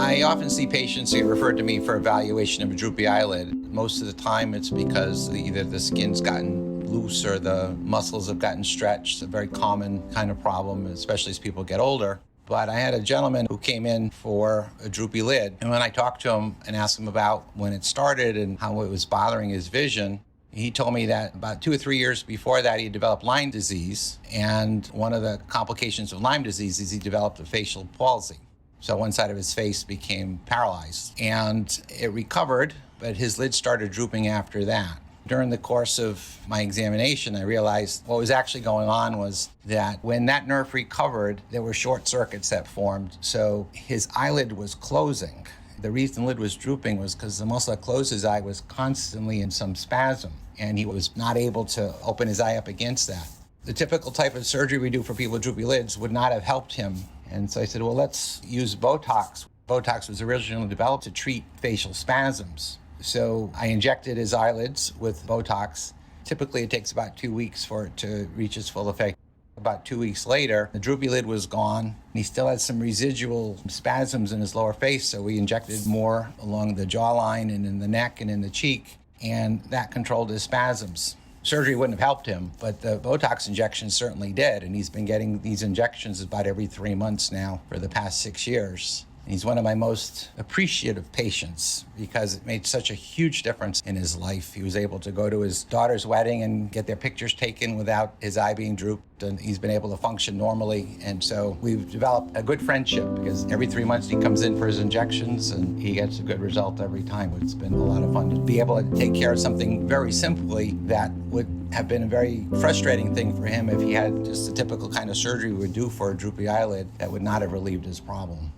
I often see patients who get referred to me for evaluation of a droopy eyelid. Most of the time it's because either the skin's gotten loose or the muscles have gotten stretched. It's a very common kind of problem, especially as people get older. But I had a gentleman who came in for a droopy lid, and when I talked to him and asked him about when it started and how it was bothering his vision, he told me that about 2 or 3 years before that, he developed Lyme disease, and one of the complications of Lyme disease is he developed a facial palsy. So one side of his face became paralyzed, and it recovered, but his lid started drooping after that. During the course of my examination, I realized what was actually going on was that when that nerve recovered, there were short circuits that formed, so his eyelid was closing. The reason the lid was drooping was because the muscle that closed his eye was constantly in some spasm, and he was not able to open his eye up against that. The typical type of surgery we do for people with droopy lids would not have helped him. And so I said, well, let's use Botox. Botox was originally developed to treat facial spasms. So I injected his eyelids with Botox. Typically, it takes about 2 weeks for it to reach its full effect. About 2 weeks later, the droopy lid was gone. He still had some residual spasms in his lower face, so we injected more along the jawline and in the neck and in the cheek, and that controlled his spasms. Surgery wouldn't have helped him, but the Botox injections certainly did, and he's been getting these injections about every 3 months now for the past 6 years. He's one of my most appreciative patients because it made such a huge difference in his life. He was able to go to his daughter's wedding and get their pictures taken without his eye being drooped, and he's been able to function normally. And so we've developed a good friendship because every 3 months he comes in for his injections and he gets a good result every time. It's been a lot of fun to be able to take care of something very simply that would have been a very frustrating thing for him if he had just the typical kind of surgery we would do for a droopy eyelid that would not have relieved his problem.